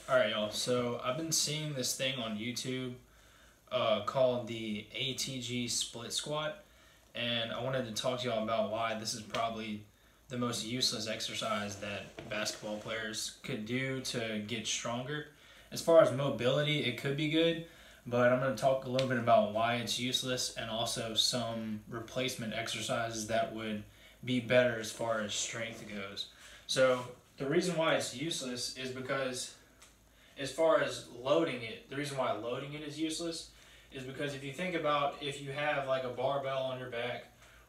Alright, y'all, so I've been seeing this thing on YouTube called the Atg Split Squat, and I wanted to talk to y'all about why this is probably the most useless exercise that basketball players could do to get stronger. As far as mobility, it could be good, but I'm going to talk a little bit about why it's useless and also some replacement exercises that would be better as far as strength goes. So the reason why it's useless is because as far as loading it, the reason why loading it is useless is because if you think about if you have like a barbell on your back,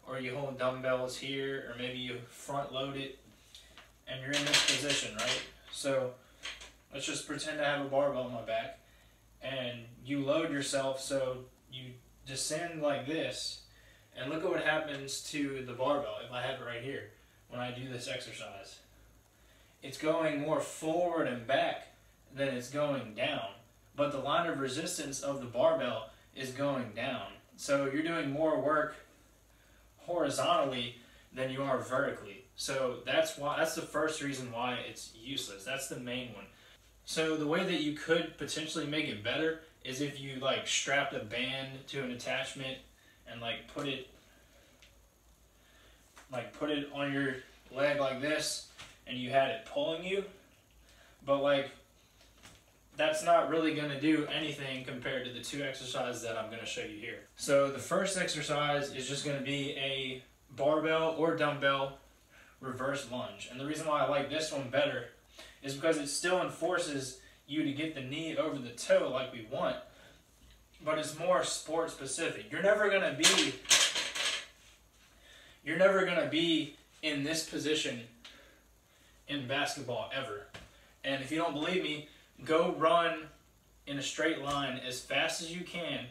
or you hold dumbbells here, or maybe you front load it and you're in this position, right? So let's just pretend I have a barbell on my back and you load yourself, so you descend like this, and look at what happens to the barbell if I have it right here when I do this exercise. It's going more forward and back than it's going down, but the line of resistance of the barbell is going down. So you're doing more work horizontally than you are vertically. So that's the first reason why it's useless. That's the main one. So the way that you could potentially make it better is if you like strapped a band to an attachment and put it on your leg like this, and you had it pulling you, but that's not really going to do anything compared to the two exercises that I'm going to show you here. So the first exercise is just going to be a barbell or dumbbell reverse lunge. And the reason why I like this one better is because it still enforces you to get the knee over the toe like we want, but it's more sport specific. You're never going to be in this position in basketball ever. And if you don't believe me, go run in a straight line as fast as you can.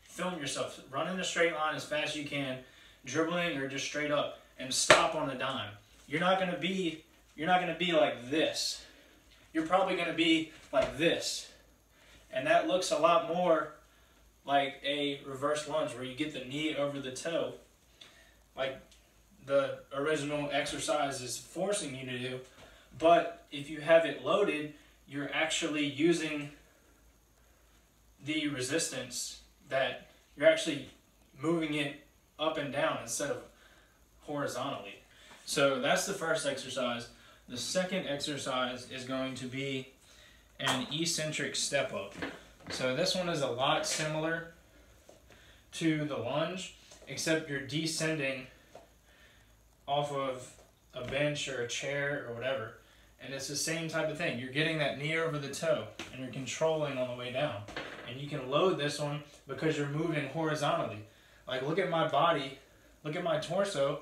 Film yourself. Run in a straight line as fast as you can, dribbling or just straight up, and stop on a dime. You're not gonna be like this. You're probably gonna be like this. And that looks a lot more like a reverse lunge where you get the knee over the toe, like the original exercise is forcing you to do. But if you have it loaded, you're actually using the resistance, that you're actually moving it up and down instead of horizontally. So that's the first exercise. The second exercise is going to be an eccentric step up. So this one is a lot similar to the lunge, except you're descending off of a bench or a chair or whatever. And it's the same type of thing. You're getting that knee over the toe, and you're controlling on the way down. And you can load this one because you're moving horizontally. Like, look at my body, look at my torso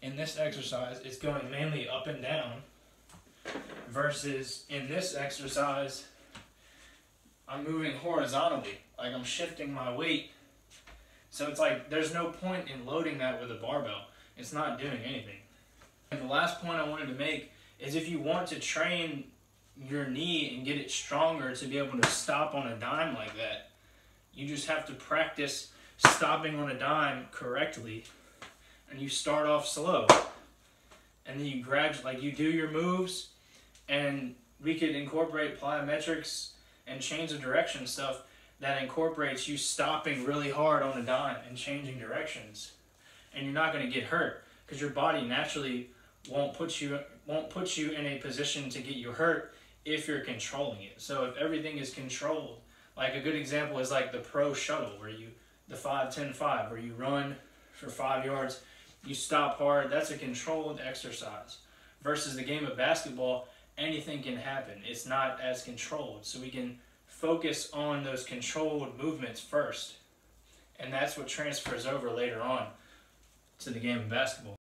in this exercise. It's going mainly up and down, versus in this exercise, I'm moving horizontally. Like, I'm shifting my weight. So it's like, there's no point in loading that with a barbell. It's not doing anything. And the last point I wanted to make is if you want to train your knee and get it stronger to be able to stop on a dime like that, you just have to practice stopping on a dime correctly. And you start off slow. And then you gradually, you do your moves, and we could incorporate plyometrics and change of direction stuff that incorporates you stopping really hard on a dime and changing directions. And you're not going to get hurt because your body naturally won't put you in a position to get you hurt if you're controlling it. So if everything is controlled, like a good example is like the pro shuttle, where the 5-10-5, where you run for 5 yards, you stop hard. That's a controlled exercise. Versus the game of basketball, anything can happen. It's not as controlled. So we can focus on those controlled movements first. And that's what transfers over later on to the game of basketball.